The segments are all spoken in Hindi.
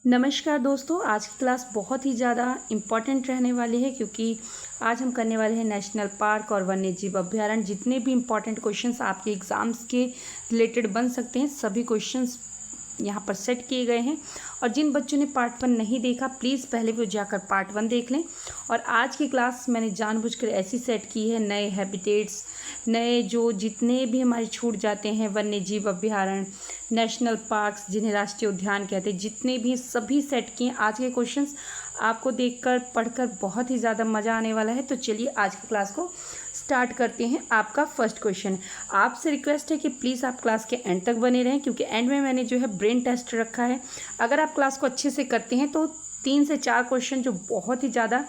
नमस्कार दोस्तों, आज की क्लास बहुत ही ज़्यादा इम्पॉर्टेंट रहने वाली है क्योंकि आज हम करने वाले हैं नेशनल पार्क और वन्यजीव अभ्यारण्य। जितने भी इम्पॉर्टेंट क्वेश्चंस आपके एग्ज़ाम्स के रिलेटेड बन सकते हैं सभी क्वेश्चंस यहाँ पर सेट किए गए हैं। और जिन बच्चों ने पार्ट 1 नहीं देखा प्लीज़ पहले वो जाकर पार्ट 1 देख लें। और आज की क्लास मैंने जानबूझकर ऐसी सेट की है, नए हैबिटेट्स, नए जो जितने भी हमारे छूट जाते हैं वन्यजीव अभ्यारण्य, नेशनल पार्क्स जिन्हें राष्ट्रीय उद्यान कहते हैं, जितने भी सभी सेट किए हैं। आज के क्वेश्चंस आपको देखकर पढ़कर बहुत ही ज़्यादा मज़ा आने वाला है। तो चलिए आज की क्लास को स्टार्ट करते हैं। आपका फर्स्ट क्वेश्चन, आपसे रिक्वेस्ट है कि प्लीज़ आप क्लास के एंड तक बने रहें क्योंकि एंड में मैंने जो है ब्रेन टेस्ट रखा है। अगर आप क्लास को अच्छे से करते हैं तो 3 से 4 क्वेश्चन जो बहुत ही ज़्यादा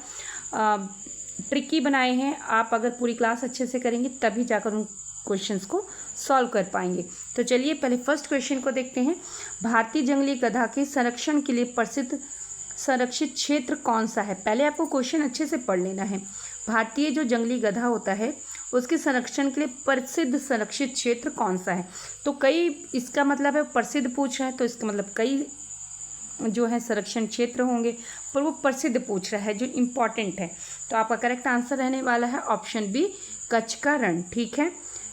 ट्रिकी बनाए हैं, आप अगर पूरी क्लास अच्छे से करेंगे तभी जाकर उन क्वेश्चंस को सॉल्व कर पाएंगे। तो चलिए पहले फर्स्ट क्वेश्चन को देखते हैं। भारतीय जंगली गधा के संरक्षण के लिए प्रसिद्ध संरक्षित क्षेत्र कौन सा है? पहले आपको क्वेश्चन अच्छे से पढ़ लेना है। भारतीय जो जंगली गधा होता है उसके संरक्षण के लिए प्रसिद्ध संरक्षित क्षेत्र कौन सा है? तो कई, इसका मतलब है प्रसिद्ध पूछ रहा है तो इसका मतलब कई जो है संरक्षण क्षेत्र होंगे, पर वो प्रसिद्ध पूछ रहा है जो इम्पॉर्टेंट है। तो आपका करेक्ट आंसर रहने वाला है ऑप्शन बी, कच्छ का रण। ठीक है,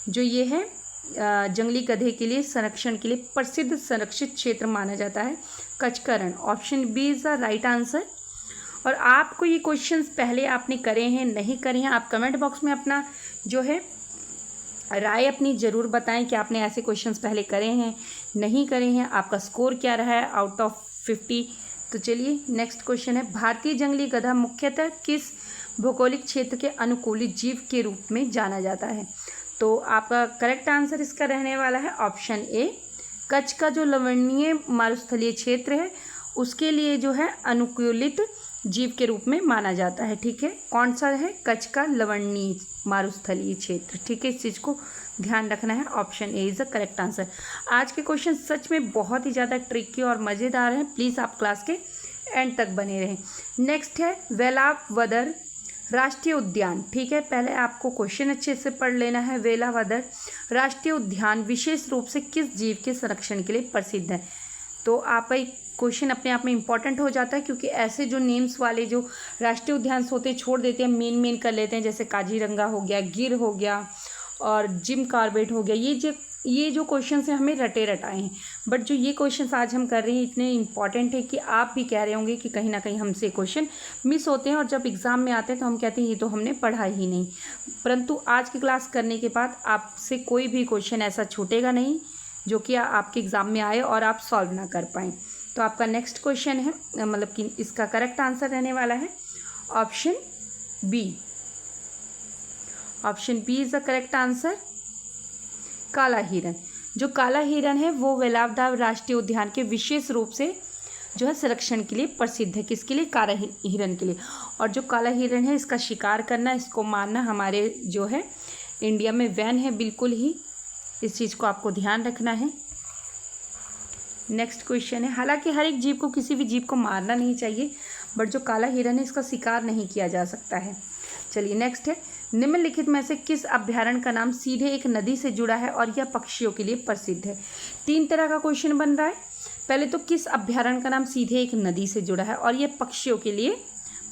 जो ये है जंगली गधे के लिए संरक्षण के लिए प्रसिद्ध संरक्षित क्षेत्र माना जाता है कच्छ का Rann. Option B is the right answer. और आपको ये क्वेश्चंस पहले आपने करे हैं नहीं करे हैं, आप कमेंट बॉक्स में अपना जो है राय अपनी ज़रूर बताएं कि आपने ऐसे क्वेश्चंस पहले करे हैं नहीं करे हैं, आपका स्कोर क्या रहा है आउट ऑफ 50। तो चलिए नेक्स्ट क्वेश्चन है, भारतीय जंगली गधा मुख्यतः किस भौगोलिक क्षेत्र के अनुकूलित जीव के रूप में जाना जाता है? तो आपका करेक्ट आंसर इसका रहने वाला है ऑप्शन ए, कच्छ का जो लवणीय मारुस्थलीय क्षेत्र है उसके लिए जो है अनुकूलित जीव के रूप में माना जाता है। ठीक है, कौन सा है? कच्छ का लवणीय मारुस्थलीय क्षेत्र। ठीक है, इस चीज़ को ध्यान रखना है। Option A is the correct answer. आज के क्वेश्चन सच में बहुत ही ज़्यादा ट्रिकी और मज़ेदार हैं, प्लीज़ आप क्लास के एंड तक बने रहें। नेक्स्ट है वेलावदर राष्ट्रीय उद्यान। ठीक है, पहले आपको क्वेश्चन अच्छे से पढ़ लेना है। वेलावदर राष्ट्रीय उद्यान विशेष रूप से किस जीव के संरक्षण के लिए प्रसिद्ध है? तो आपका एक क्वेश्चन अपने आप में इम्पॉर्टेंट हो जाता है क्योंकि ऐसे जो नेम्स वाले जो राष्ट्रीय उद्यान होते हैं छोड़ देते हैं, मेन कर लेते हैं, जैसे काजीरंगा हो गया, गिर हो गया और जिम कॉर्बेट हो गया। ये जो क्वेश्चंस हैं हमें रटे रटाए हैं, बट जो ये क्वेश्चंस आज हम कर रहे हैं इतने इम्पॉर्टेंट है कि आप भी कह रहे होंगे कि कहीं ना कहीं हमसे क्वेश्चन मिस होते हैं और जब एग्ज़ाम में आते हैं तो हम कहते हैं ये तो हमने पढ़ा ही नहीं। परंतु आज की क्लास करने के बाद आपसे कोई भी क्वेश्चन ऐसा छूटेगा नहीं जो कि आपके एग्ज़ाम में आए और आप सॉल्व ना कर पाएँ। तो आपका नेक्स्ट क्वेश्चन है, मतलब कि इसका करेक्ट आंसर रहने वाला है option B. Option B is the correct answer, काला हिरन। जो काला हिरन है वो वेलावदर राष्ट्रीय उद्यान के विशेष रूप से जो है संरक्षण के लिए प्रसिद्ध है। किसके लिए? काला हिरन के लिए। और जो काला हिरन है इसका शिकार करना, इसको मारना हमारे जो है इंडिया में बैन है बिल्कुल ही, इस चीज़ को आपको ध्यान रखना है। नेक्स्ट क्वेश्चन है, हालांकि हर एक जीव को, किसी भी जीव को मारना नहीं चाहिए, बट जो काला हिरन है इसका शिकार नहीं किया जा सकता है। चलिए नेक्स्ट है, निम्नलिखित में से किस अभ्यारण्य का नाम सीधे एक नदी से जुड़ा है और यह पक्षियों के लिए प्रसिद्ध है? 3 तरह का क्वेश्चन बन रहा है। पहले तो किस अभ्यारण्य का नाम सीधे एक नदी से जुड़ा है और यह पक्षियों के लिए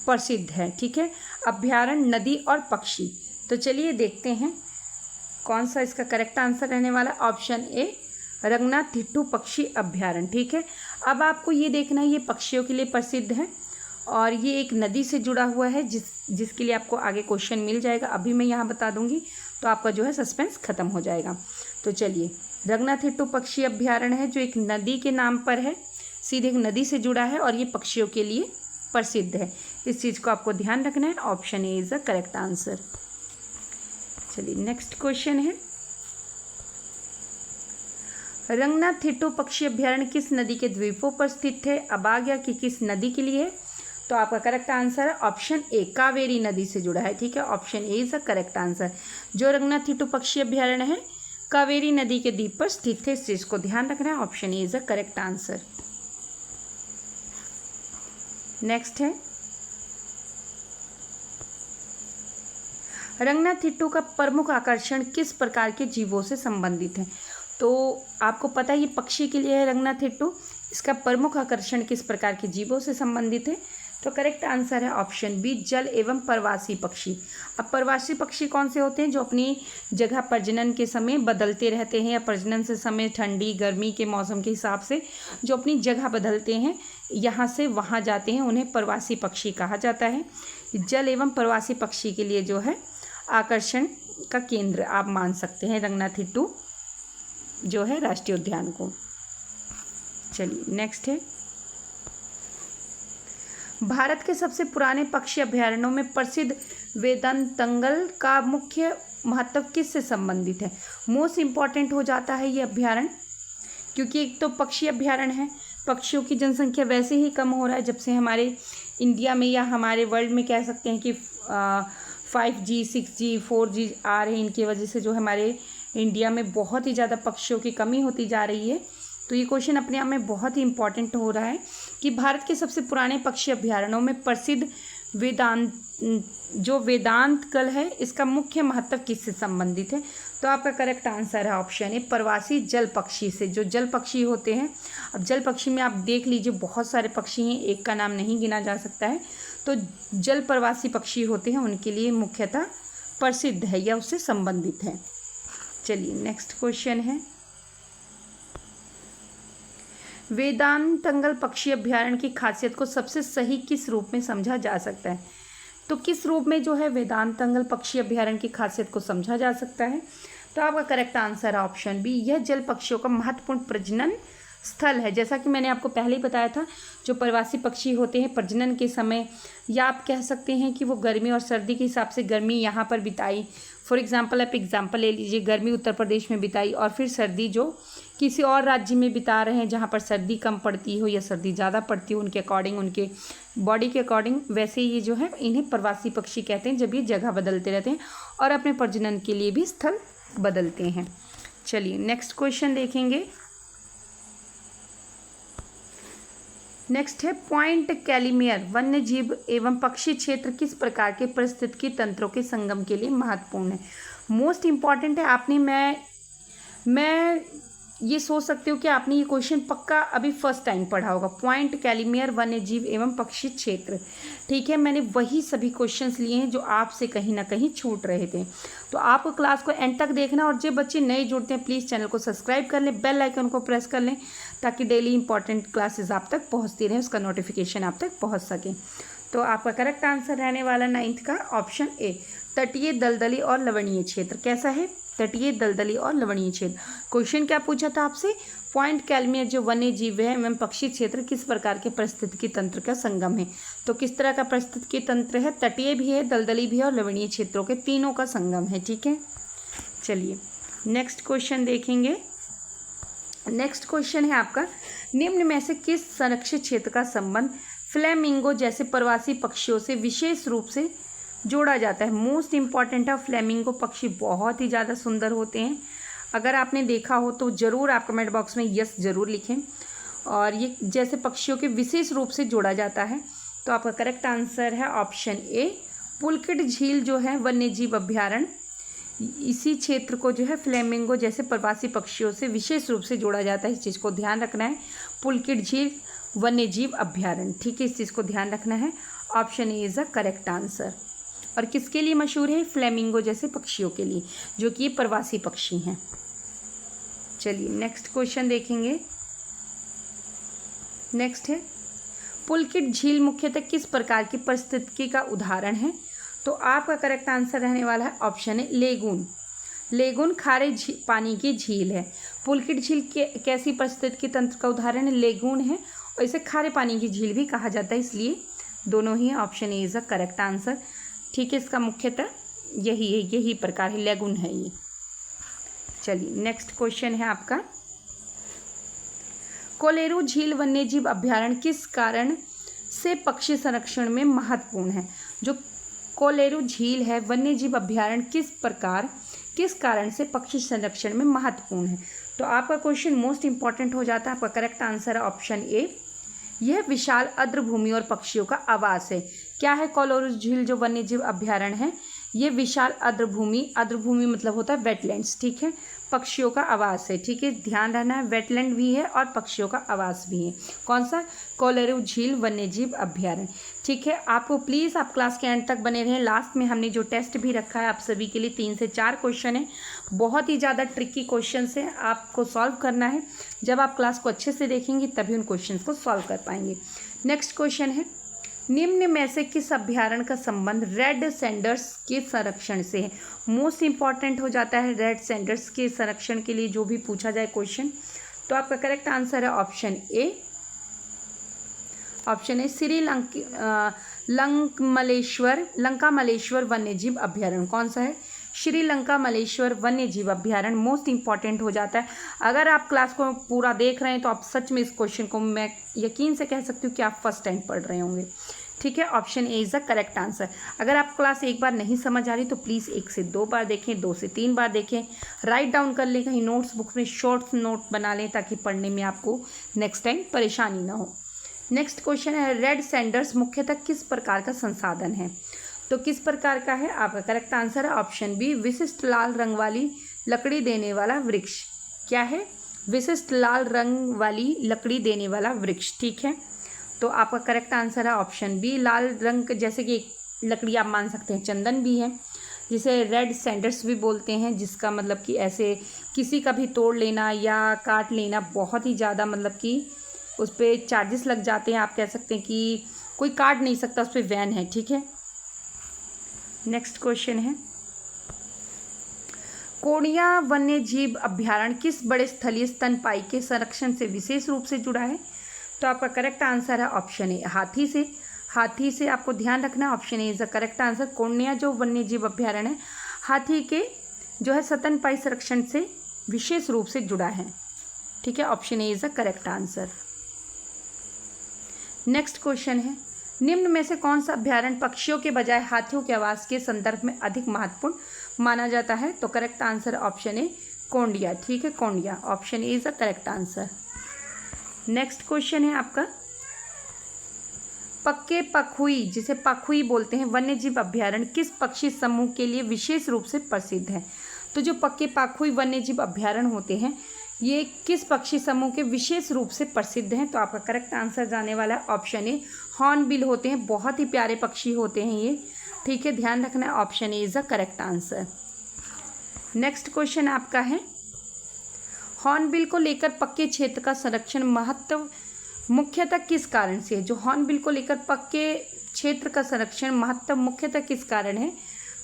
प्रसिद्ध है? ठीक है, अभ्यारण्य, नदी और पक्षी। तो चलिए देखते हैं कौन सा इसका करेक्ट आंसर रहने वाला। ऑप्शन ए, रंगनाथिट्टू पक्षी अभ्यारण्य। ठीक है, अब आपको ये देखना है ये पक्षियों के लिए प्रसिद्ध है और ये एक नदी से जुड़ा हुआ है जिसके लिए आपको आगे क्वेश्चन मिल जाएगा। अभी मैं यहाँ बता दूंगी तो आपका जो है सस्पेंस खत्म हो जाएगा। तो चलिए, रंगनाथिट्टू पक्षी अभ्यारण्य है जो एक नदी के नाम पर है, सीधे एक नदी से जुड़ा है और ये पक्षियों के लिए प्रसिद्ध है। इस चीज़ को आपको ध्यान रखना है। Option A is the correct answer. चलिए नेक्स्ट क्वेश्चन है, रंगनाथिट्टू पक्षी अभ्यारण्य किस नदी के द्वीपों पर स्थित है? अब आ गया कि किस नदी के लिए, तो आपका करेक्ट आंसर है ऑप्शन ए, कावेरी नदी से जुड़ा है। ठीक है, option A is the correct answer. जो रंगनाथिट्टू पक्षी अभ्यारण्य है कावेरी नदी के द्वीप पर स्थित है, इस चीज को ध्यान रखना है। Option A is the correct answer. Next है, रंगनाथिट्टू का प्रमुख आकर्षण किस प्रकार के जीवों से संबंधित है? तो आपको पता है ये पक्षी के लिए है रंगनाथिट्टू, इसका प्रमुख आकर्षण किस प्रकार के जीवों से संबंधित है? तो करेक्ट आंसर है ऑप्शन बी, जल एवं प्रवासी पक्षी। अब प्रवासी पक्षी कौन से होते हैं? जो अपनी जगह प्रजनन के समय बदलते रहते हैं, या प्रजनन से समय ठंडी गर्मी के मौसम के हिसाब से जो अपनी जगह बदलते हैं, यहाँ से वहाँ जाते हैं, उन्हें प्रवासी पक्षी कहा जाता है। जल एवं प्रवासी पक्षी के लिए जो है आकर्षण का केंद्र आप मान सकते हैं रंगनाथिट्टू जो है राष्ट्रीय उद्यान को। चलिए नेक्स्ट है, भारत के सबसे पुराने पक्षी अभयारण्यों में प्रसिद्ध वेदांतंगल का मुख्य महत्व किससे संबंधित है? मोस्ट इम्पॉर्टेंट हो जाता है ये अभयारण्य, क्योंकि एक तो पक्षी अभयारण्य है, पक्षियों की जनसंख्या वैसे ही कम हो रहा है जब से हमारे इंडिया में या हमारे वर्ल्ड में कह सकते हैं कि 5G 6G 4G आ रहे हैं। इनकी वजह से जो हमारे इंडिया में बहुत ही ज़्यादा पक्षियों की कमी होती जा रही है। तो ये क्वेश्चन अपने आप में बहुत ही इंपॉर्टेंट हो रहा है कि भारत के सबसे पुराने पक्षी अभयारण्यों में प्रसिद्ध वेदांत कल है, इसका मुख्य महत्व किससे संबंधित है? तो आपका करेक्ट आंसर है ऑप्शन ए, प्रवासी जल पक्षी से। जो जल पक्षी होते हैं, अब जल पक्षी में आप देख लीजिए बहुत सारे पक्षी हैं, एक का नाम नहीं गिना जा सकता है। तो जल प्रवासी पक्षी होते हैं, उनके लिए मुख्यतः प्रसिद्ध है या उससे संबंधित है। चलिए नेक्स्ट क्वेश्चन है, वेदांतंगल पक्षी अभयारण्य की खासियत को सबसे सही किस रूप में समझा जा सकता है? तो किस रूप में जो है वेदांतंगल पक्षी अभयारण्य की खासियत को समझा जा सकता है? तो आपका करेक्ट आंसर है ऑप्शन बी, यह जल पक्षियों का महत्वपूर्ण प्रजनन स्थल है। जैसा कि मैंने आपको पहले ही बताया था, जो प्रवासी पक्षी होते हैं प्रजनन के समय, या आप कह सकते हैं कि वो गर्मी और सर्दी के हिसाब से गर्मी यहाँ पर बिताई। फॉर एग्जांपल आप एग्जांपल ले लीजिए, गर्मी उत्तर प्रदेश में बिताई और फिर सर्दी जो किसी और राज्य में बिता रहे हैं जहाँ पर सर्दी कम पड़ती हो या सर्दी ज़्यादा पड़ती हो, उनके अकॉर्डिंग, उनके बॉडी के अकॉर्डिंग, वैसे ये जो है इन्हें प्रवासी पक्षी कहते हैं जब ये जगह बदलते रहते हैं और अपने प्रजनन के लिए भी स्थल बदलते हैं। चलिए नेक्स्ट क्वेश्चन देखेंगे। नेक्स्ट है, पॉइंट कैलीमियर वन्य जीव एवं पक्षी क्षेत्र किस प्रकार के पारिस्थितिकी तंत्रों के संगम के लिए महत्वपूर्ण है? मोस्ट इम्पॉर्टेंट है। आपने मैं ये सोच सकते हो कि आपने ये क्वेश्चन पक्का अभी फर्स्ट टाइम पढ़ा होगा। पॉइंट कैलीमियर वन्य जीव एवं पक्षी क्षेत्र, ठीक है, मैंने वही सभी क्वेश्चंस लिए हैं जो आपसे कहीं ना कहीं छूट रहे थे। तो आपको क्लास को एंड तक देखना, और जो बच्चे नए जुड़ते हैं प्लीज़ चैनल को सब्सक्राइब कर लें, बेल आइकन को प्रेस कर लें ताकि डेली इंपॉर्टेंट क्लासेस आप तक पहुँचती रहें, उसका नोटिफिकेशन आप तक पहुँच सके। तो आपका करेक्ट आंसर रहने वाला 9th का ऑप्शन ए, तटीय दलदली और लवणीय क्षेत्र। कैसा है? तटीय दलदली और लवणीय क्षेत्र। क्वेश्चन क्या पूछा था आपसे? पॉइंट कैलीमियर जो वन्य जीव है एवं पक्षी क्षेत्र किस प्रकार के पारिस्थितिकी तंत्र का संगम है? तो किस तरह का पारिस्थितिकी तंत्र है? तटीय भी है, दलदली भी है और लवणीय क्षेत्रों के तीनों का संगम है। ठीक है, चलिए नेक्स्ट क्वेश्चन देखेंगे। नेक्स्ट क्वेश्चन है आपका, निम्न में से किस संरक्षित क्षेत्र का संबंध फ्लेमिंगो जैसे प्रवासी पक्षियों से विशेष रूप से जोड़ा जाता है? मोस्ट इम्पॉर्टेंट है, फ्लेमिंगो पक्षी बहुत ही ज़्यादा सुंदर होते हैं। अगर आपने देखा हो तो ज़रूर आप कमेंट बॉक्स में यस ज़रूर लिखें। और ये जैसे पक्षियों के विशेष रूप से जोड़ा जाता है। तो आपका करेक्ट आंसर है ऑप्शन ए, पुलकित झील जो है वन्य जीव अभ्यारण्य, इसी क्षेत्र को जो है फ्लेमिंगो जैसे प्रवासी पक्षियों से विशेष रूप से जोड़ा जाता है। इस चीज़ को ध्यान रखना है, पुलकित झील वन्य जीव अभ्यारण्य, ठीक है, इस चीज़ को ध्यान रखना है। Option A is the correct answer. और किसके लिए मशहूर है? फ्लेमिंगो जैसे पक्षियों के लिए, जो कि प्रवासी पक्षी हैं। चलिए नेक्स्ट क्वेश्चन देखेंगे। नेक्स्ट है, पुलकित झील मुख्यतः किस प्रकार की पारिस्थितिकी का उदाहरण है? तो आपका करेक्ट आंसर रहने वाला है ऑप्शन है लेगून। लेगून खारे पानी की झील है। पुलकित झील कैसी पारिस्थितिकी तंत्र का उदाहरण है? लेगून है, और इसे खारे पानी की झील भी कहा जाता है, इसलिए दोनों ही option A is the correct answer. ठीक है, इसका मुख्यतः यही है, यही प्रकार है, लेगून है ये। चलिए नेक्स्ट क्वेश्चन है आपका, कोलेरू झील वन्यजीव अभ्यारण्य किस कारण से पक्षी संरक्षण में महत्वपूर्ण है? जो कोलेरू झील है वन्यजीव अभ्यारण्य किस कारण से पक्षी संरक्षण में महत्वपूर्ण है? तो आपका क्वेश्चन मोस्ट इंपॉर्टेंट हो जाता है। आपका करेक्ट आंसर है ऑप्शन ए, यह विशाल आर्द्र भूमि और पक्षियों का आवास है। क्या है कोलेरू झील जो वन्यजीव अभ्यारण्य है? ये विशाल आर्द्रभूमि मतलब होता है वेटलैंड्स, ठीक है, पक्षियों का आवास है, ठीक है, ध्यान रखना है, वेटलैंड भी है और पक्षियों का आवास भी है। कौन सा? कोलारू झील वन्यजीव अभ्यारण्य, ठीक है। आपको प्लीज़ आप क्लास के एंड तक बने रहें। लास्ट में हमने जो टेस्ट भी रखा है आप सभी के लिए 3 से 4 क्वेश्चन है, बहुत ही ज़्यादा ट्रिकी क्वेश्चन है, आपको सॉल्व करना है। जब आप क्लास को अच्छे से देखेंगे तभी उन क्वेश्चन को सॉल्व कर पाएंगे। नेक्स्ट क्वेश्चन है, निम्न में से किस अभ्यारण्य का संबंध रेड सैंडर्स के संरक्षण से है? मोस्ट इंपॉर्टेंट हो जाता है रेड सैंडर्स के संरक्षण के लिए जो भी पूछा जाए क्वेश्चन। तो आपका करेक्ट आंसर है ऑप्शन ए लंका मलेश्वर वन्यजीव अभ्यारण्य। कौन सा है? श्रीलंका मलेश्वर वन्यजीव अभ्यारण्य मोस्ट इंपॉर्टेंट हो जाता है। अगर आप क्लास को पूरा देख रहे हैं तो आप सच में इस क्वेश्चन को मैं यकीन से कह सकती हूँ कि आप फर्स्ट टाइम पढ़ रहे होंगे, ठीक है। Option A is the correct answer. अगर आप क्लास एक बार नहीं समझ आ रही तो प्लीज़ 1 से 2 बार देखें, 2 से 3 बार देखें, राइट डाउन कर लें, कहीं नोट्स बुक में शॉर्ट नोट बना लें ताकि पढ़ने में आपको नेक्स्ट टाइम परेशानी ना हो। नेक्स्ट क्वेश्चन है, रेड सैंडर्स मुख्यतः किस प्रकार का संसाधन है? तो किस प्रकार का है? आपका करेक्ट आंसर है ऑप्शन बी विशिष्ट लाल रंग वाली लकड़ी देने वाला वृक्ष। क्या है? विशिष्ट लाल रंग वाली लकड़ी देने वाला वृक्ष, ठीक है। तो आपका करेक्ट आंसर है ऑप्शन बी लाल रंग, जैसे कि लकड़ी आप मान सकते हैं चंदन भी है, जिसे रेड सैंडर्स भी बोलते हैं, जिसका मतलब कि ऐसे किसी का भी तोड़ लेना या काट लेना बहुत ही ज़्यादा मतलब कि उस पर चार्जेस लग जाते हैं। आप कह सकते हैं कि कोई काट नहीं सकता, उस पर बैन है, ठीक है। नेक्स्ट क्वेश्चन है, कोणिया वन्यजीव अभ्यारण्य किस बड़े स्थलीय स्तनपायी के संरक्षण से विशेष रूप से जुड़ा है? तो आपका करेक्ट आंसर है ऑप्शन ए हाथी से आपको ध्यान रखना है। Option A is the correct answer. कोणिया जो वन्यजीव अभ्यारण्य है हाथी के जो है स्तनपायी संरक्षण से विशेष रूप से जुड़ा है, ठीक है। Option A is the correct answer. Next question है, निम्न में से कौन सा अभ्यारण्य पक्षियों के बजाय हाथियों के आवास के संदर्भ में अधिक महत्वपूर्ण माना जाता है? तो करेक्ट आंसर ऑप्शन ए कोंडिया, ठीक है, कोंडिया। Option A is the correct answer. Next question है आपका, पक्के पखुई जिसे पखुई बोलते हैं वन्यजीव अभ्यारण्य किस पक्षी समूह के लिए विशेष रूप से प्रसिद्ध है? तो जो पक्के पखुई वन्यजीव अभ्यारण्य होते हैं ये किस पक्षी समूह के विशेष रूप से प्रसिद्ध हैं? तो आपका करेक्ट आंसर जाने वाला है ऑप्शन ए हॉर्नबिल होते हैं, बहुत ही प्यारे पक्षी होते हैं ये, ठीक है, ध्यान रखना है। Option A is the correct answer. Next question आपका है, हॉर्नबिल को लेकर पक्के क्षेत्र का संरक्षण महत्व मुख्यतः किस कारण से है? जो हॉर्नबिल को लेकर पक्के क्षेत्र का संरक्षण महत्व मुख्यतः किस कारण है?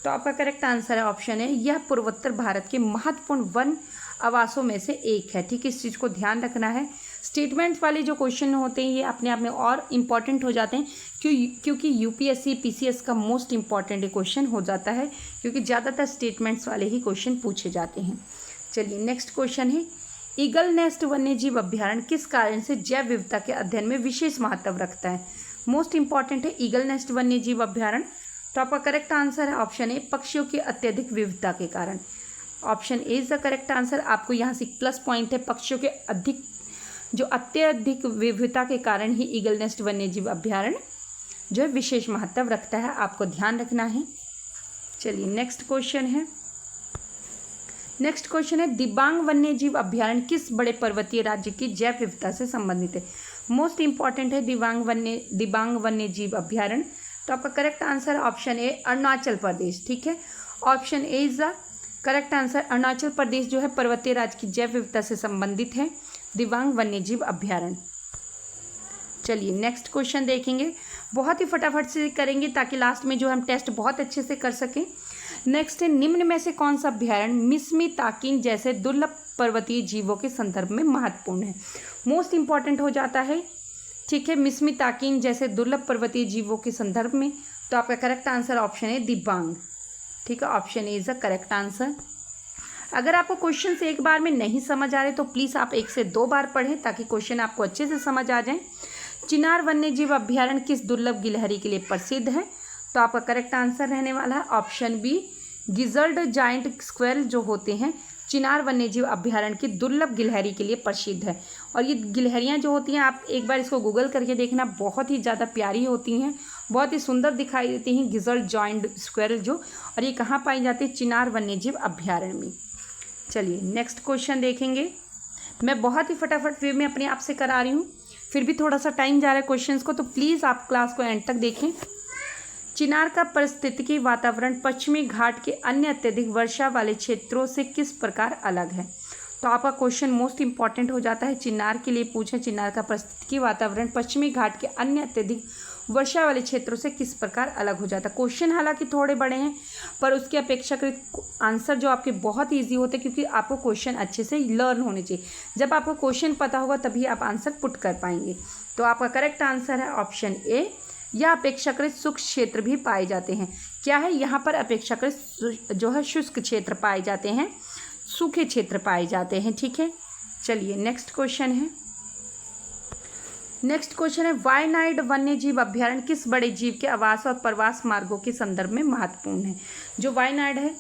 तो आपका करेक्ट आंसर है ऑप्शन है यह पूर्वोत्तर भारत के महत्वपूर्ण वन आवासों में से एक है, ठीक है, इस चीज़ को ध्यान रखना है। स्टेटमेंट्स वाले जो क्वेश्चन होते हैं ये अपने आप में और इम्पॉर्टेंट हो जाते हैं क्योंकि यूपीएससी पीसीएस का मोस्ट इम्पॉर्टेंट क्वेश्चन हो जाता है, क्योंकि ज़्यादातर स्टेटमेंट्स वाले ही क्वेश्चन पूछे जाते हैं। चलिए नेक्स्ट क्वेश्चन है, ईगल नेस्ट वन्यजीव अभ्यारण्य किस कारण से जैव विविधता के अध्ययन में विशेष महत्व रखता है? मोस्ट इंपॉर्टेंट है ईगल नेस्ट वन्यजीव अभ्यारण्य। तो आपका करेक्ट आंसर है ऑप्शन ए पक्षियों की अत्यधिक विविधता के कारण। Option A is the correct answer. आपको यहाँ से प्लस पॉइंट है, पक्षियों के अत्यधिक विविधता के कारण ही ईगल नेस्ट वन्यजीव अभ्यारण्य जो है विशेष महत्व रखता है, आपको ध्यान रखना है। चलिए नेक्स्ट क्वेश्चन है दिबांग वन्यजीव अभ्यारण्य किस बड़े पर्वतीय राज्य की जैव विविधता से संबंधित है? मोस्ट इंपॉर्टेंट है दिबांग वन्यजीव अभ्यारण्य। तो आपका correct answer option A Arunachal Pradesh, ठीक है। Option A is the correct answer. Arunachal Pradesh जो है पर्वतीय राज्य की जैव विविधता से संबंधित है दिबांग वन्यजीव अभ्यारण्य। चलिए नेक्स्ट क्वेश्चन देखेंगे, बहुत ही फटाफट से करेंगे ताकि लास्ट में जो हम टेस्ट बहुत अच्छे से कर सकें। नेक्स्ट है निम्न में से कौन सा अभ्यारण्य मिस्मी ताकिन जैसे दुर्लभ पर्वतीय जीवों के संदर्भ में महत्वपूर्ण है? मोस्ट इंपॉर्टेंट हो जाता है, ठीक है, मिस्मी ताकिन जैसे दुर्लभ पर्वतीय जीवों के संदर्भ में। तो आपका करेक्ट आंसर ऑप्शन है दिबांग, ठीक है। Option A is the correct answer. अगर आपको क्वेश्चन से एक बार में नहीं समझ आ रहे तो प्लीज़ आप 1 से 2 बार पढ़ें ताकि क्वेश्चन आपको अच्छे से समझ आ जाए। चिनार वन्यजीव अभ्यारण्य किस दुर्लभ गिलहरी के लिए प्रसिद्ध है? तो आपका करेक्ट आंसर रहने वाला है ऑप्शन बी गिजर्ड जायंट स्क्वेल जो होते हैं चिनार वन्यजीव अभ्यारण्य की दुर्लभ गिलहरी के लिए प्रसिद्ध है। और ये गिलहरियाँ जो होती हैं, आप एक बार इसको गूगल करके देखना, बहुत ही ज़्यादा प्यारी होती हैं, बहुत ही सुंदर दिखाई देती हैं, गिजर्ड जॉइंट स्क्वेरल जो। और ये कहाँ पाई जाती है? चिनार वन्यजीव अभ्यारण्य में। चलिए नेक्स्ट क्वेश्चन देखेंगे। मैं बहुत ही फटाफट वे में अपने आप से करा रही हूँ, फिर भी थोड़ा सा टाइम जा रहा है क्वेश्चंस को, तो प्लीज़ आप क्लास को एंड तक देखें। चिनार का पारिस्थितिकी वातावरण पश्चिमी घाट के अन्य अत्यधिक वर्षा वाले क्षेत्रों से किस प्रकार अलग है? तो आपका क्वेश्चन मोस्ट इंपॉर्टेंट हो जाता है। चिनार के लिए पूछें, चिनार का पारिस्थितिकी वातावरण पश्चिमी घाट के अन्य अत्यधिक वर्षा वाले क्षेत्रों से किस प्रकार अलग हो जाता है। क्वेश्चन हालांकि थोड़े बड़े हैं, पर उसके अपेक्षाकृत आंसर जो आपके बहुत ईजी होते हैं, क्योंकि आपको क्वेश्चन अच्छे से लर्न होने चाहिए। जब आपको क्वेश्चन पता होगा तभी आप आंसर पुट कर पाएंगे। तो आपका करेक्ट आंसर है ऑप्शन ए, या अपेक्षाकृत शुष्क क्षेत्र भी पाए जाते हैं। क्या है यहाँ पर? अपेक्षाकृत जो है शुष्क क्षेत्र पाए जाते हैं, सूखे क्षेत्र पाए जाते हैं। ठीक है, चलिए नेक्स्ट क्वेश्चन है। नेक्स्ट क्वेश्चन है, वायनाड वन्यजीव अभ्यारण्य किस बड़े जीव के आवास और प्रवास मार्गों के संदर्भ में महत्वपूर्ण है? जो वायनाड है,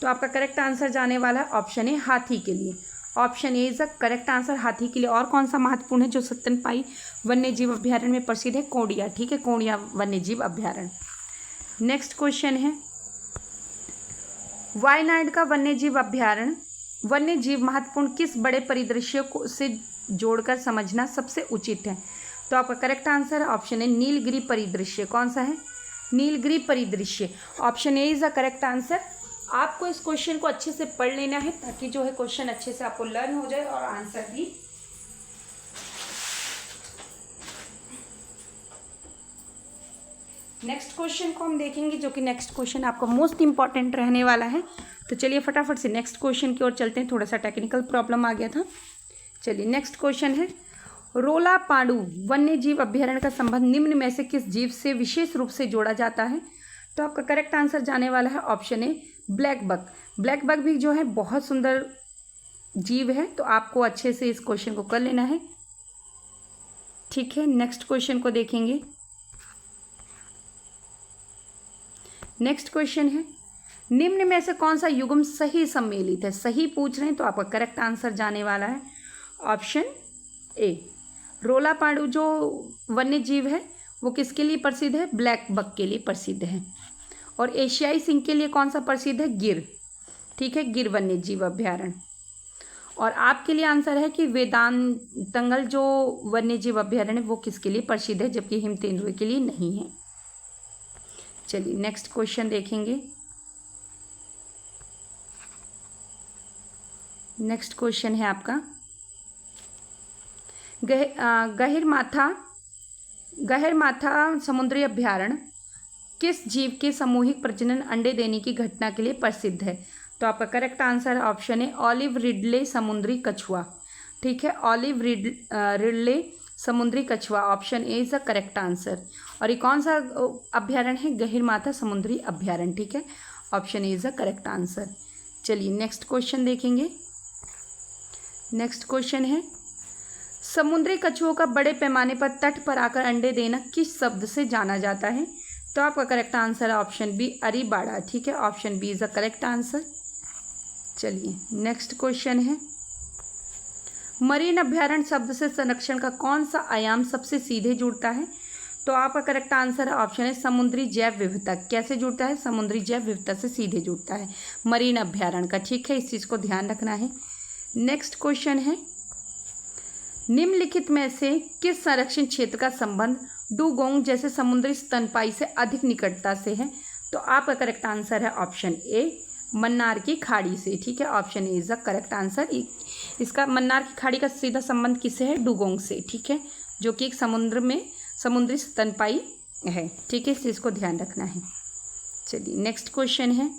तो आपका करेक्ट आंसर जाने वाला है ऑप्शन ए, हाथी के लिए। Option A is the correct answer, हाथी के लिए। और कौन सा महत्वपूर्ण है जो स्तनपाई वन्यजीव अभ्यारण्य में प्रसिद्ध है? कोंडिया। ठीक है, कोंडिया वन्यजीव अभ्यारण्य। नेक्स्ट क्वेश्चन है, वायनाड का वन्यजीव अभ्यारण्य वन्यजीव महत्वपूर्ण किस बड़े परिदृश्य को से जोड़कर समझना सबसे उचित है? तो आपका करेक्ट आंसर है ऑप्शन ए, नीलगिरी परिदृश्य। कौन सा है? नीलगिरी परिदृश्य। Option A is the correct answer. आपको इस क्वेश्चन को अच्छे से पढ़ लेना है, ताकि जो है क्वेश्चन अच्छे से आपको लर्न हो जाए और आंसर भी। नेक्स्ट क्वेश्चन को हम देखेंगे, जो कि नेक्स्ट क्वेश्चन आपका मोस्ट इंपॉर्टेंट रहने वाला है। तो चलिए फटाफट से नेक्स्ट क्वेश्चन की ओर चलते हैं। थोड़ा सा टेक्निकल प्रॉब्लम आ गया था। चलिए नेक्स्ट क्वेश्चन है, रोलापांडू वन्यजीव अभ्यारण्य का संबंध निम्न में से किस जीव से विशेष रूप से जोड़ा जाता है? तो आपका करेक्ट आंसर जाने वाला है option A, blackbuck. Blackbuck भी जो है बहुत सुंदर जीव है, तो आपको अच्छे से इस क्वेश्चन को कर लेना है। ठीक है, नेक्स्ट क्वेश्चन को देखेंगे। नेक्स्ट क्वेश्चन है, निम्न में से कौन सा युग्म सही सम्मिलित है? सही पूछ रहे हैं, तो आपका करेक्ट आंसर जाने वाला है ऑप्शन ए, रोलापांडू जो वन्य जीव है वो किसके लिए प्रसिद्ध है? ब्लैक बक के लिए प्रसिद्ध है। और एशियाई सिंह के लिए कौन सा प्रसिद्ध है? गिर। ठीक है, गिर वन्य जीव अभ्यारण्य। और आपके लिए आंसर है कि वेदांतंगल जो वन्य जीव अभ्यारण्य वो किसके लिए प्रसिद्ध है, जबकि हिम तेंदुए के लिए नहीं है। चलिए नेक्स्ट क्वेश्चन देखेंगे। नेक्स्ट क्वेश्चन है आपका, गहरमाथा समुद्री अभ्यारण्य किस जीव के सामूहिक प्रजनन अंडे देने की घटना के लिए प्रसिद्ध है? तो आपका करेक्ट आंसर ऑप्शन है ऑलिव रिडले समुद्री कछुआ। ठीक है, ऑलिव रिडले समुद्री कछुआ, option A is the correct answer. और ये कौन सा अभ्यारण्य है? गहिरमाथा समुद्री अभ्यारण्य। ठीक है, option A is the correct answer. चलिए नेक्स्ट क्वेश्चन देखेंगे। नेक्स्ट क्वेश्चन है, समुद्री कछुओं का बड़े पैमाने पर तट पर आकर अंडे देना किस शब्द से जाना जाता है? तो आपका करेक्ट आंसर है ऑप्शन बी, अरीबाड़ा। ठीक है, option B is the correct answer. चलिए नेक्स्ट क्वेश्चन है, मरीन अभ्यारण्य शब्द से संरक्षण का कौन सा आयाम सबसे सीधे जुड़ता है? तो आपका करेक्ट आंसर है ऑप्शन है समुद्री जैव विविधता। कैसे जुड़ता है? समुद्री जैव विविधता से सीधे जुड़ता है मरीन अभ्यारण्य का। ठीक है, इस चीज़ को ध्यान रखना है। नेक्स्ट क्वेश्चन है, निम्नलिखित में से किस संरक्षण क्षेत्र का संबंध डुगोंग जैसे समुद्री स्तनपाई से अधिक निकटता से है? तो आपका करेक्ट आंसर है ऑप्शन ए, मन्नार की खाड़ी से। ठीक है, option A is the correct answer. इसका मन्नार की खाड़ी का सीधा संबंध किससे है? डुगोंग से। ठीक है, जो कि एक समुद्र में समुद्री स्तनपाई है। ठीक है, इस चीज़ को ध्यान रखना है। चलिए नेक्स्ट क्वेश्चन है,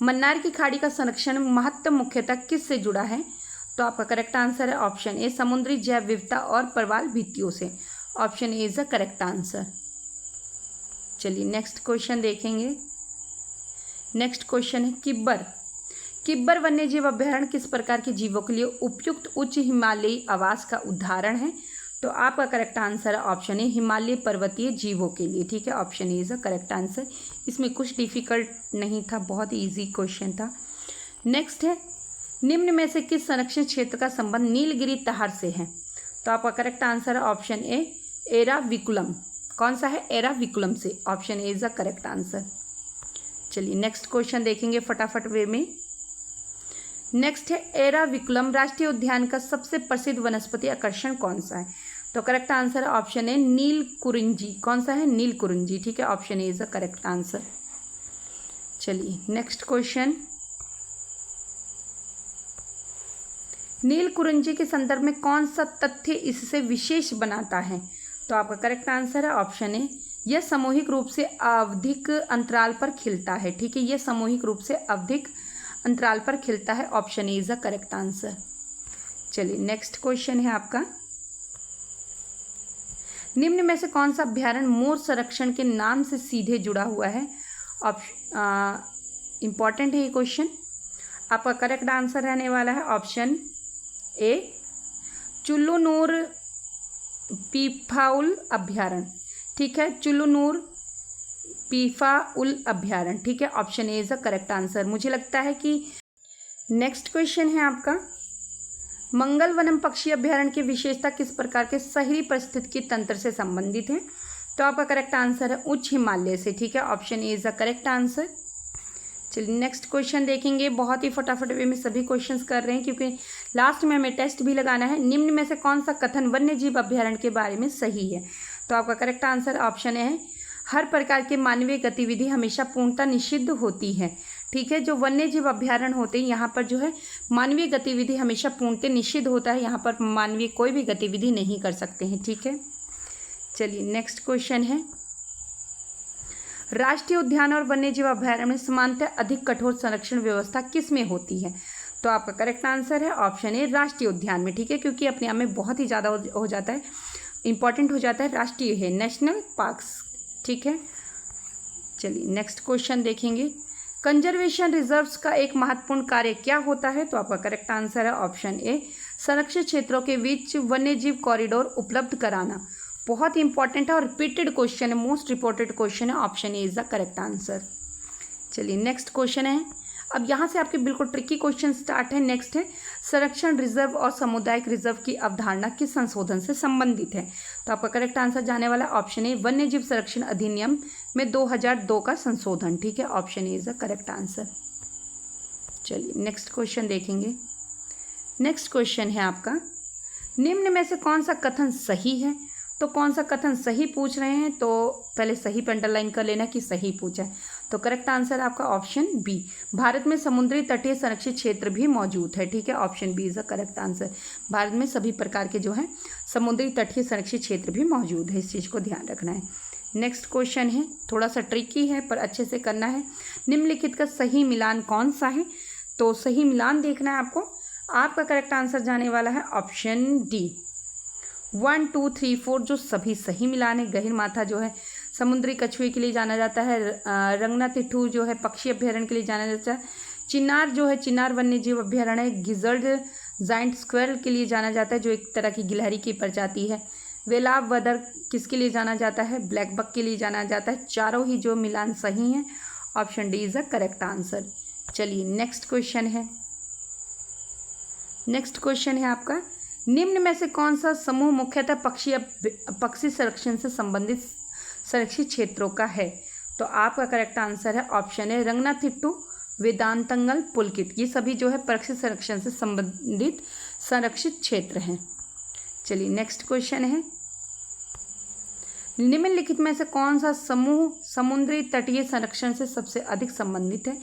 मन्नार की खाड़ी का संरक्षण महत्व मुख्यतः किस से जुड़ा है? तो आपका करेक्ट आंसर है ऑप्शन ए, समुद्री जैव विविधता और प्रवाल भित्तियों से। Option A is the correct answer. चलिए नेक्स्ट क्वेश्चन देखेंगे। नेक्स्ट क्वेश्चन है, किब्बर वन्यजीव अभ्यारण्य किस प्रकार के जीवों के लिए उपयुक्त उच्च हिमालयी आवास का उदाहरण है? तो आपका करेक्ट आंसर है ऑप्शन ए, हिमालय पर्वतीय जीवों के लिए। ठीक है, option A is the correct answer. इसमें कुछ डिफिकल्ट नहीं था, बहुत ईजी क्वेश्चन था। नेक्स्ट है, निम्न में से किस संरक्षित क्षेत्र का संबंध नीलगिरी तहर से है? तो आपका करेक्ट आंसर है ऑप्शन ए, एराविकुलम। कौन सा है? एराविकुलम से। Option A is the correct answer. चलिए नेक्स्ट क्वेश्चन देखेंगे फटाफट वे में। नेक्स्ट है, एराविकुलम राष्ट्रीय उद्यान का सबसे प्रसिद्ध वनस्पति आकर्षण कौन सा है? तो करेक्ट आंसर है ऑप्शन ए, नीलकुरिंजी। कौन सा है? नीलकुरिंजी। ठीक है, option A is the correct answer. चलिए नेक्स्ट क्वेश्चन, नीलकुरिंजी के संदर्भ में कौन सा तथ्य इससे विशेष बनाता है? तो आपका करेक्ट आंसर है ऑप्शन ए, यह सामूहिक रूप से आवधिक अंतराल पर खिलता है। ठीक है, यह सामूहिक रूप से आवधिक अंतराल पर खिलता है। Option A is the correct answer. चलिए नेक्स्ट क्वेश्चन है आपका, निम्न में से कौन सा अभ्यारण्य मोर संरक्षण के नाम से सीधे जुड़ा हुआ है? इंपॉर्टेंट है ये क्वेश्चन। आपका करेक्ट आंसर रहने वाला है ऑप्शन ए, चुल्लुनूर पीफाउल अभ्यारण्य। ठीक है, चुल्लुनूर पीफाउल अभ्यारण्य। ठीक है, option A is the correct answer. मुझे लगता है कि नेक्स्ट क्वेश्चन है आपका, मंगलवनम पक्षी अभ्यारण्य की विशेषता किस प्रकार के शहरी परिस्थितिकी तंत्र से संबंधित है? तो आपका करेक्ट आंसर है उच्च हिमालय से। ठीक है, option A is the correct answer. चलिए नेक्स्ट क्वेश्चन देखेंगे। बहुत ही फटाफट वे में सभी क्वेश्चंस कर रहे हैं क्योंकि लास्ट में हमें टेस्ट भी लगाना है। निम्न में से कौन सा कथन वन्य जीव अभ्यारण्य के बारे में सही है? तो आपका करेक्ट आंसर ऑप्शन ए है, हर प्रकार की मानवीय गतिविधि हमेशा पूर्णतः निषिद्ध होती है। ठीक है, जो वन्य जीव अभ्यारण्य होते हैं यहाँ पर जो है मानवीय गतिविधि हमेशा पूर्णतः निषिद्ध होता है। यहाँ पर मानवीय कोई भी गतिविधि नहीं कर सकते हैं। ठीक है, चलिए नेक्स्ट क्वेश्चन है, राष्ट्रीय उद्यान और वन्य जीव अभ्यारण्य में समानतः अधिक कठोर संरक्षण व्यवस्था किस में होती है? तो आपका करेक्ट आंसर है ऑप्शन ए, राष्ट्रीय उद्यान में। ठीक है, क्योंकि अपने आप में बहुत ही ज़्यादा हो जाता है, इंपॉर्टेंट हो जाता है, राष्ट्रीय है, नेशनल पार्क्स। ठीक है, चलिए नेक्स्ट क्वेश्चन देखेंगे, कंजर्वेशन रिजर्व्स का एक महत्वपूर्ण कार्य क्या होता है? तो आपका करेक्ट आंसर है ऑप्शन ए, संरक्षित क्षेत्रों के बीच वन्यजीव कॉरिडोर उपलब्ध कराना। बहुत ही इंपॉर्टेंट है और रिपीटेड क्वेश्चन है, मोस्ट रिपोर्टेड क्वेश्चन है। Option A is the correct answer. चलिए नेक्स्ट क्वेश्चन है, अब यहाँ से आपके बिल्कुल ट्रिकी क्वेश्चन स्टार्ट है। नेक्स्ट है, संरक्षण रिजर्व और सामुदायिक रिजर्व की अवधारणा किस संशोधन से संबंधित है? तो आपका करेक्ट आंसर जाने वाला ऑप्शन ए, वन्यजीव संरक्षण अधिनियम में 2002 का संशोधन। ठीक है, option A is the correct answer. चलिए नेक्स्ट क्वेश्चन देखेंगे। नेक्स्ट क्वेश्चन है आपका, निम्न में से कौन सा कथन सही है? तो कौन सा कथन सही पूछ रहे हैं, तो पहले सही पे अंडरलाइन कर लेना कि सही पूछा है। तो करेक्ट आंसर आपका ऑप्शन बी, भारत में समुद्री तटीय संरक्षित क्षेत्र भी मौजूद है। ठीक है, option B is the correct answer. Bharat में सभी प्रकार के जो है समुद्री तटीय संरक्षित क्षेत्र भी मौजूद है, इस चीज़ को ध्यान रखना है। नेक्स्ट क्वेश्चन है, थोड़ा सा ट्रिकी है पर अच्छे से करना है। निम्नलिखित का सही मिलान कौन सा है? तो सही मिलान देखना है आपको। आपका करेक्ट आंसर जाने वाला है ऑप्शन डी, 1 2 3 4 जो सभी सही मिलान है। गहिर माथा जो है समुद्री कछुए के लिए जाना जाता है, रंगनातिट्ठू जो है पक्षी अभ्यारण्य के लिए जाना जाता है, चिनार जो है चिनार वन्यजीव अभ्यारण्य है, गिजर्ड जाइंट स्क्वेरल के लिए जाना जाता है जो एक तरह की गिलहरी की प्रजाति है, वेलावदर किसके लिए जाना जाता है? ब्लैक बक के लिए जाना जाता है। चारों ही जो मिलान सही हैं, option D is the correct answer. चलिए नेक्स्ट क्वेश्चन है। नेक्स्ट क्वेश्चन है आपका, निम्न में से कौन सा समूह मुख्यतः पक्षी संरक्षण से संबंधित संरक्षित क्षेत्रों का है? तो आपका करेक्ट आंसर है ऑप्शन है, रंगनातिट्टू, वेदांतंगल, पुलकित। ये सभी जो है पक्षी संरक्षण से संबंधित संरक्षित क्षेत्र हैं। चलिए नेक्स्ट क्वेश्चन है, निम्नलिखित में से कौन सा समूह समुद्री तटीय संरक्षण से सबसे अधिक संबंधित है?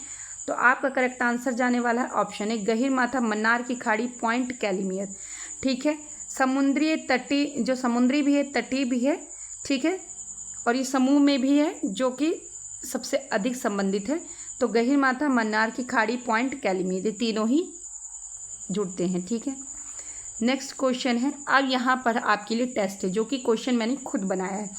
तो आपका करेक्ट आंसर जाने वाला है ऑप्शन है, गहीर माथा, मन्नार की खाड़ी, पॉइंट कैलिमियर। ठीक है, समुद्री तटीय जो समुद्री भी है, तटीय भी है। ठीक है, और ये समूह में भी है जो कि सबसे अधिक संबंधित है। तो गहीर माथा, मन्नार की खाड़ी, पॉइंट कैलिमियर, ये तीनों ही जुड़ते हैं। ठीक है, नेक्स्ट क्वेश्चन है। अब यहाँ पर आपके लिए टेस्ट है जो कि क्वेश्चन मैंने खुद बनाया है।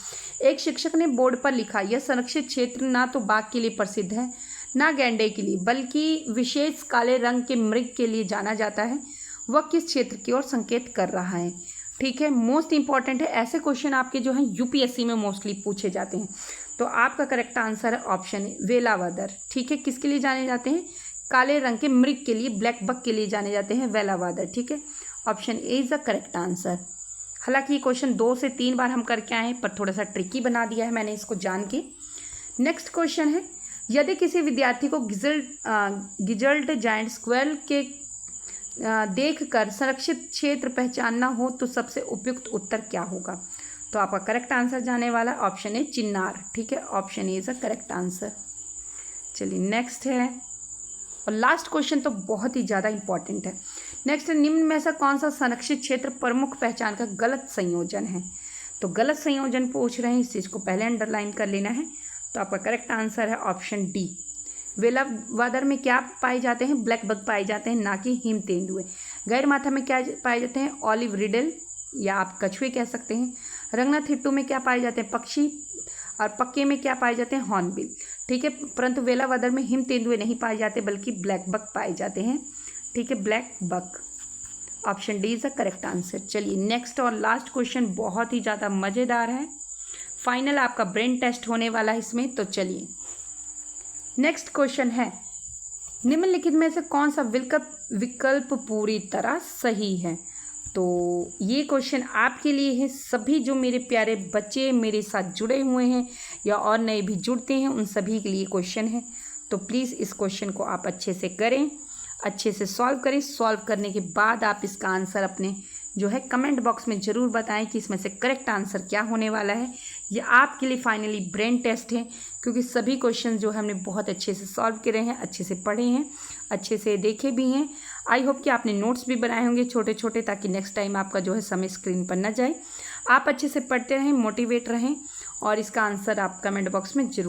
एक शिक्षक ने बोर्ड पर लिखा, यह संरक्षित क्षेत्र ना तो बाघ के लिए प्रसिद्ध है ना गैंडे के लिए, बल्कि विशेष काले रंग के मृग के लिए जाना जाता है। वह किस क्षेत्र की ओर संकेत कर रहा है? ठीक है, मोस्ट इंपॉर्टेंट है। ऐसे क्वेश्चन आपके जो हैं यूपीएससी में मोस्टली पूछे जाते हैं। तो आपका करेक्ट आंसर है ऑप्शन है, वेलावदर। ठीक है, किसके लिए जाने जाते हैं? काले रंग के मृग के लिए, ब्लैक बक के लिए जाने जाते हैं वेलावादर। ठीक है, option A is the correct answer. हालांकि ये क्वेश्चन 2 से 3 बार हम करके आए हैं, पर थोड़ा सा ट्रिकी बना दिया है मैंने इसको जान के। नेक्स्ट क्वेश्चन है, यदि किसी विद्यार्थी को गिजल्ट जायंट स्क्वेल के देखकर संरक्षित क्षेत्र पहचानना हो तो सबसे उपयुक्त उत्तर क्या होगा? तो आपका करेक्ट आंसर जाने वाला ऑप्शन ए चिन्नार। ठीक है, option A is a correct answer. चलिए नेक्स्ट है, और लास्ट क्वेश्चन तो बहुत ही ज़्यादा इंपॉर्टेंट है। नेक्स्ट, निम्न में से कौन सा संरक्षित क्षेत्र प्रमुख पहचान का गलत संयोजन है? तो गलत संयोजन पूछ रहे हैं, इस चीज़ को पहले अंडरलाइन कर लेना है। तो आपका करेक्ट आंसर है ऑप्शन डी। वेलावादर में क्या पाए जाते हैं? ब्लैक बग पाए जाते हैं, ना कि हिम तेंदुए। गैरमाथा में क्या पाए जाते हैं? ऑलिव रिडल या आप कछुए कह सकते हैं। रंगनाथिट्टू में क्या पाए जाते हैं? पक्षी। और पक्के में क्या पाए जाते हैं? हॉर्नबिल। ठीक है, परंतु वेलावादर में हिम तेंदुए नहीं पाए जाते बल्कि ब्लैक बग पाए जाते हैं। ठीक है, black bug. Option D is the correct answer. चलिए नेक्स्ट और लास्ट क्वेश्चन बहुत ही ज़्यादा मज़ेदार है, फाइनल आपका ब्रेन टेस्ट होने वाला है इसमें। तो चलिए नेक्स्ट क्वेश्चन है, निम्नलिखित में से कौन सा विकल्प पूरी तरह सही है? तो ये क्वेश्चन आपके लिए है। सभी जो मेरे प्यारे बच्चे मेरे साथ जुड़े हुए हैं या और नए भी जुड़ते हैं, उन सभी के लिए क्वेश्चन है। तो प्लीज़ इस क्वेश्चन को आप अच्छे से करें, अच्छे से सॉल्व करें। सॉल्व करने के बाद आप इसका आंसर अपने जो है कमेंट बॉक्स में ज़रूर बताएं कि इसमें से करेक्ट आंसर क्या होने वाला है। ये आपके लिए फाइनली ब्रेन टेस्ट है, क्योंकि सभी क्वेश्चन जो है हमने बहुत अच्छे से सॉल्व करे हैं, अच्छे से पढ़े हैं, अच्छे से देखे भी हैं। आई होप कि आपने नोट्स भी बनाए होंगे छोटे छोटे, ताकि नेक्स्ट टाइम आपका जो है समय स्क्रीन पर न जाए। आप अच्छे से पढ़ते रहें, मोटिवेट रहें, और इसका आंसर आप कमेंट बॉक्स में जरूर